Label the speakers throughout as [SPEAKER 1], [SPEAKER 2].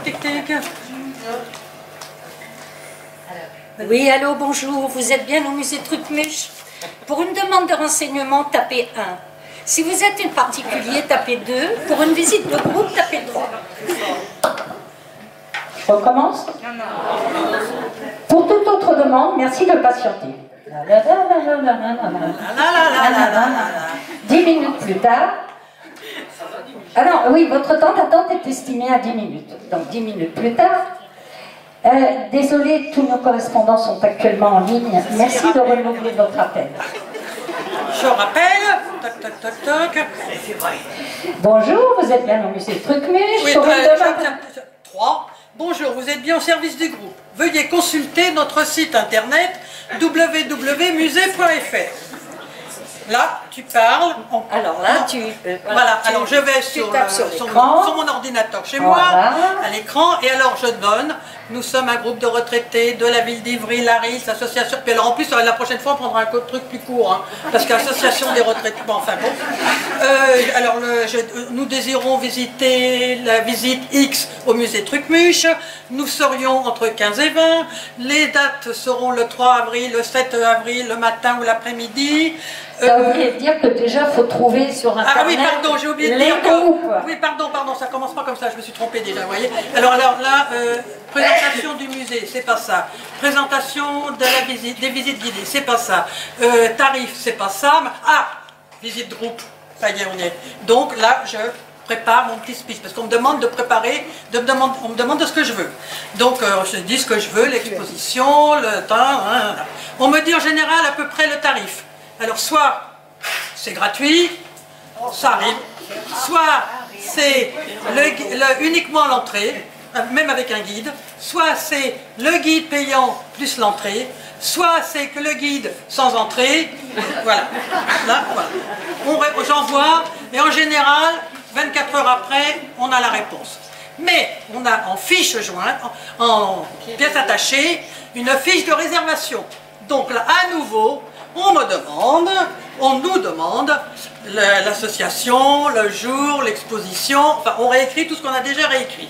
[SPEAKER 1] tic, tic.
[SPEAKER 2] Oui, allô, bonjour, vous êtes bien au musée Trucmuche? Pour une demande de renseignement, tapez 1. Si vous êtes un particulier, tapez 2. Pour une visite de groupe, tapez 3. Je recommence? Pour toute autre demande, merci de patienter. 10 minutes plus tard. Alors, oui, votre temps d'attente est estimé à 10 minutes. Donc, 10 minutes plus tard. Désolé, tous nos correspondants sont actuellement en ligne. Merci de renouveler votre appel.
[SPEAKER 1] Je rappelle. Toc, toc, toc, toc.
[SPEAKER 2] Bonjour, vous êtes bien au musée Trucmuche.
[SPEAKER 1] Oui, 3. Bonjour, vous êtes bien au service du groupe. Veuillez consulter notre site internet www.musée.fr. Là, tu parles.
[SPEAKER 2] Alors là,
[SPEAKER 1] voilà, alors je vais sur mon ordinateur chez moi, à l'écran, et alors je donne. Nous sommes un groupe de retraités de la ville d'Ivry, l'ARIS, l'association. Puis alors en plus, la prochaine fois, on prendra un truc plus court, hein, parce qu'association des retraités. Bon, enfin bon. Alors, nous désirons visiter la visite X au musée Trucmuche. Nous serions entre 15 et 20. Les dates seront le 3 avril, le 7 avril, le matin ou l'après-midi.
[SPEAKER 2] T'as oublié de dire que déjà, il faut trouver sur Internet.
[SPEAKER 1] Ah oui, pardon, j'ai oublié de dire que... Oui, pardon, ça commence pas comme ça, je me suis trompée déjà, vous voyez. Alors là, présentation du musée, c'est pas ça. Présentation de la visite, des visites guidées, c'est pas ça. Tarif, c'est pas ça. Ah, visite de groupe, ça y est, on y est. Donc là, je prépare mon petit speech, parce qu'on me demande de préparer, on me demande de ce que je veux. Donc je dis ce que je veux, l'exposition, le temps, on me dit en général à peu près le tarif. Alors soit c'est gratuit, ça arrive, soit c'est uniquement l'entrée, même avec un guide, soit c'est le guide payant plus l'entrée, soit c'est que le guide sans entrée, voilà. Là, voilà. J'envoie, et en général, 24 heures après, on a la réponse. Mais on a en fiche jointe, en pièce attachée, une fiche de réservation. Donc là, à nouveau, on nous demande l'association, le jour, l'exposition, enfin on réécrit tout ce qu'on a déjà réécrit.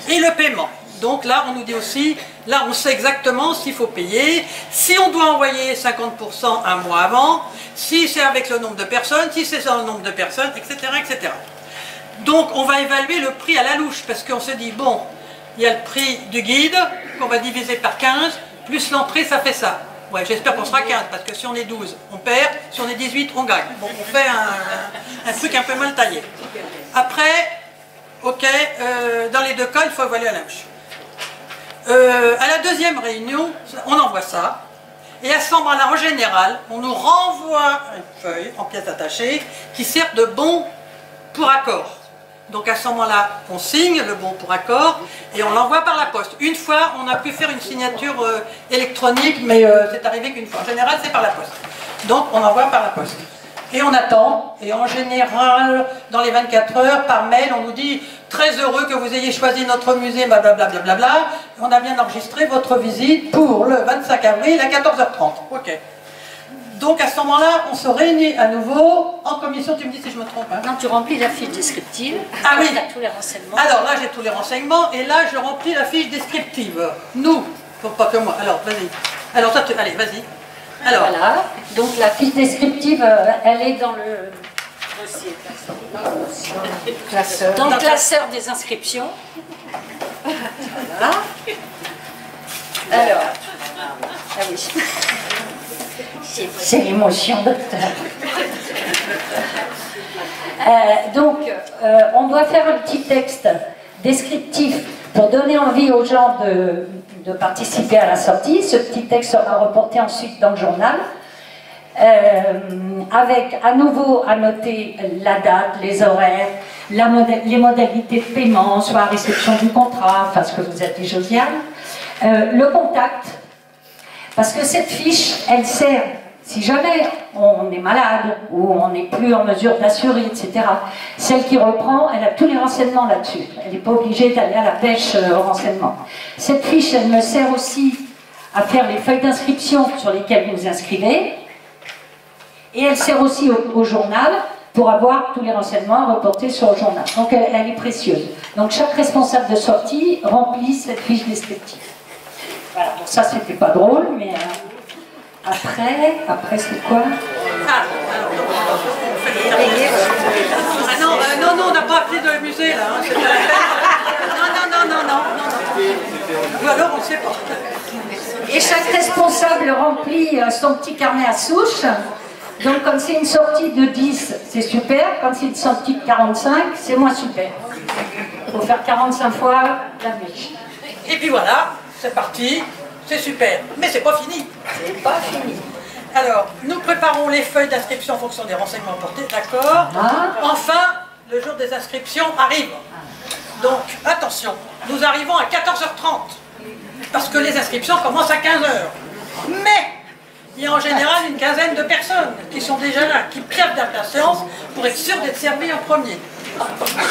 [SPEAKER 1] Et le paiement. Donc là on nous dit aussi, là on sait exactement s'il faut payer, si on doit envoyer 50% un mois avant, si c'est avec le nombre de personnes, si c'est sans le nombre de personnes, etc., etc. Donc on va évaluer le prix à la louche, parce qu'on se dit, bon, il y a le prix du guide, qu'on va diviser par 15, plus l'entrée ça fait ça. Ouais, j'espère qu'on sera 15, parce que si on est 12, on perd, si on est 18, on gagne. Bon, on fait un truc un peu mal taillé. Après, ok, dans les deux cas, il faut évaluer à la louche. À la deuxième réunion, on envoie ça, et à ce moment-là, en général, on nous renvoie une feuille en pièce attachée qui sert de bon pour accord. Donc à ce moment-là, on signe le bon pour accord et on l'envoie par la poste. Une fois, on a pu faire une signature électronique, mais c'est arrivé qu'une fois. En général, c'est par la poste. Donc on envoie par la poste. Et on attend, et en général, dans les 24 heures, par mail, on nous dit « Très heureux que vous ayez choisi notre musée, blablabla, blablabla. On a bien enregistré votre visite pour le 25 avril à 14h30. » Ok. Donc à ce moment-là, on se réunit à nouveau en commission, tu me dis si je me trompe. Hein.
[SPEAKER 2] Non, tu remplis la fiche descriptive.
[SPEAKER 1] Ah oui.
[SPEAKER 2] Tu as tous les renseignements.
[SPEAKER 1] Alors là, j'ai tous les renseignements, et là, je remplis la fiche descriptive. Nous, pas que moi. Alors, vas-y. Alors, toi, allez, vas-y. Alors.
[SPEAKER 2] Voilà. Donc la fiche descriptive, elle est dans le dossier. Dans le classeur des inscriptions. Voilà. Alors. Ah oui. C'est l'émotion, docteur. Donc, on doit faire un petit texte descriptif pour donner envie aux gens de participer à la sortie. Ce petit texte sera reporté ensuite dans le journal, avec à nouveau à noter la date, les horaires, les modalités de paiement, soit à réception du contrat, enfin ce que vous a dit Josiane, le contact. Parce que cette fiche, elle sert, si jamais on est malade ou on n'est plus en mesure d'assurer, etc., celle qui reprend, elle a tous les renseignements là-dessus. Elle n'est pas obligée d'aller à la pêche aux renseignements. Cette fiche, elle me sert aussi à faire les feuilles d'inscription sur lesquelles vous vous inscrivez. Et elle sert aussi au journal pour avoir tous les renseignements reportés sur le journal. Donc elle est précieuse. Donc chaque responsable de sortie remplit cette fiche descriptive. Voilà, bon ça c'était pas drôle, mais après c'est quoi?
[SPEAKER 1] Non, on n'a pas appelé de musée là. Hein, non. Ou alors on ne sait pas.
[SPEAKER 2] Et chaque responsable remplit son petit carnet à souche. Donc quand c'est une sortie de 10, c'est super. Quand c'est une sortie de 45, c'est moins super. Il faut faire 45 fois la mèche.
[SPEAKER 1] Et puis voilà, c'est parti, c'est super. Mais c'est pas fini.
[SPEAKER 2] C'est pas fini.
[SPEAKER 1] Alors, nous préparons les feuilles d'inscription en fonction des renseignements apportés, d'accord. Enfin, le jour des inscriptions arrive. Donc, attention, nous arrivons à 14h30. Parce que les inscriptions commencent à 15h. Mais, il y a en général une quinzaine de personnes qui sont déjà là, qui crèvent d'impatience pour être sûrs d'être servis en premier.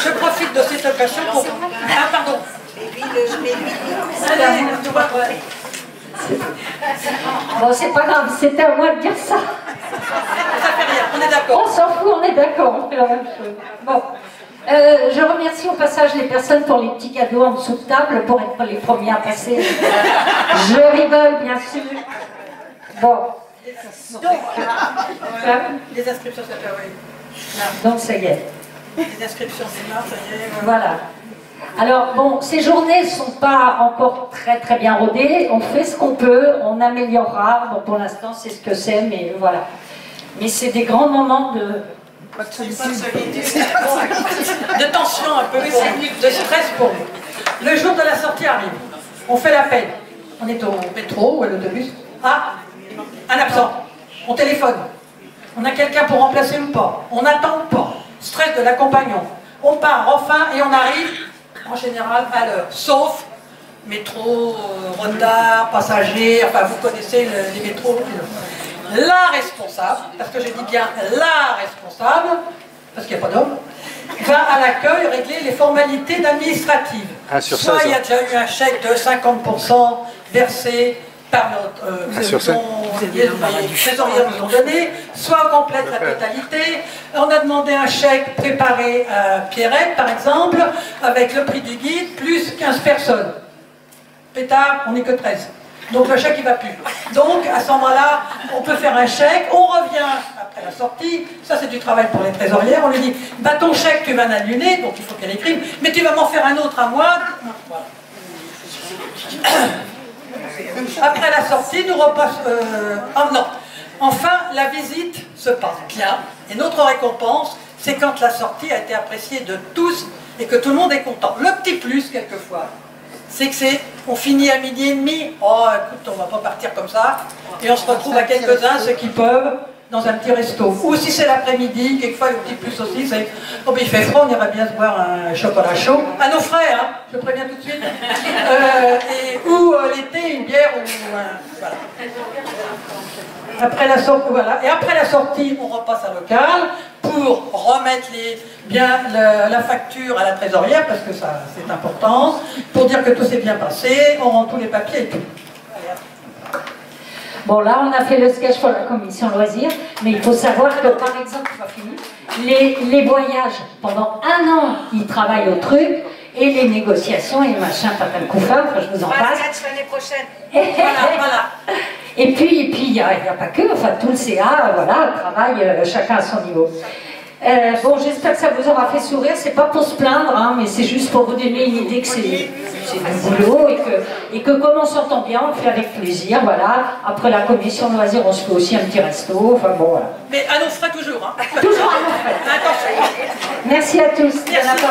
[SPEAKER 1] Je profite de cette occasion pour... Ah, pardon. Allez, tout va bien.
[SPEAKER 2] Bon, c'est pas grave, c'était à moi de dire ça.
[SPEAKER 1] Ça fait rien, on est d'accord.
[SPEAKER 2] On s'en fout, on est d'accord, on fait la même chose. Bon. Je remercie au passage les personnes pour les petits cadeaux en dessous de table pour être les premiers à passer. Je rigole, bien sûr. Bon. Donc,
[SPEAKER 1] les inscriptions, ça fait oui.
[SPEAKER 2] Donc, ça y est.
[SPEAKER 1] Les inscriptions, c'est là, ça y est.
[SPEAKER 2] Voilà. Alors, bon, ces journées ne sont pas encore très bien rodées. On fait ce qu'on peut, on améliorera. Bon, pour l'instant, c'est ce que c'est, mais voilà. Mais c'est des grands moments de
[SPEAKER 1] tension un peu, de stress pour nous. Le jour de la sortie arrive. On fait l'appel. On est au métro ou à l'autobus. Ah, un absent. On téléphone. On a quelqu'un pour remplacer ou pas. On n'attend pas. Stress de l'accompagnant. On part enfin et on arrive en général à l'heure. Sauf métro, retard, passager, enfin vous connaissez les métros. La responsable, parce que je dis bien la responsable, parce qu'il n'y a pas d'homme, va à l'accueil régler les formalités administratives.
[SPEAKER 3] Ah, sur
[SPEAKER 1] soit
[SPEAKER 3] ça,
[SPEAKER 1] il y a déjà eu un chèque de 50% versé par notre trésorier nous ont donné, soit on complète la totalité. On a demandé un chèque préparé à Pierrette, par exemple, avec le prix du guide, plus 15 personnes. Pétard, on n'est que 13. Donc le chèque il ne va plus. Donc à ce moment-là, on peut faire un chèque, on revient après la sortie, ça c'est du travail pour les trésorières, on lui dit, bah ton chèque tu vas l'annuler, donc il faut qu'elle écrive, mais tu vas m'en faire un autre à moi. Voilà. Après la sortie, nous repassons... oh non. Enfin, la visite se passe bien, et notre récompense, c'est quand la sortie a été appréciée de tous, et que tout le monde est content. Le petit plus, quelquefois, c'est que on finit à 12h30, oh écoute, on va pas partir comme ça, et on se retrouve à quelques-uns, ceux qui peuvent, dans un petit resto. Ou si c'est l'après-midi, quelquefois le petit plus aussi, c'est, oh ben il fait froid, on ira bien se boire un chocolat chaud, à nos frais, hein, je préviens tout de suite, ou l'été, une bière, ou voilà. Après la sortie, voilà. Et après la sortie, on repasse à local pour remettre la facture à la trésorière, parce que ça c'est important, pour dire que tout s'est bien passé, on rend tous les papiers et tout.
[SPEAKER 2] Bon, là, on a fait le sketch pour la commission loisirs, mais il faut savoir que, par exemple, pas fini, les voyages, pendant 1 an, ils travaillent au truc, et les négociations et machin, patin couffin, enfin, je vous en passe.
[SPEAKER 4] L'année prochaine.
[SPEAKER 2] Voilà. Et puis il n'y a pas que, enfin, tout le CA, voilà, travaille chacun à son niveau. Bon, j'espère que ça vous aura fait sourire, c'est pas pour se plaindre, hein, mais c'est juste pour vous donner une idée que c'est du boulot et que comme on s'entend bien, on le fait avec plaisir, voilà. Après la commission de loisirs, on se fait aussi un petit resto, enfin bon, voilà.
[SPEAKER 1] Mais à nos frais toujours, hein.
[SPEAKER 2] Toujours à nos frais.
[SPEAKER 1] Attention.
[SPEAKER 2] Merci à tous.
[SPEAKER 1] Merci.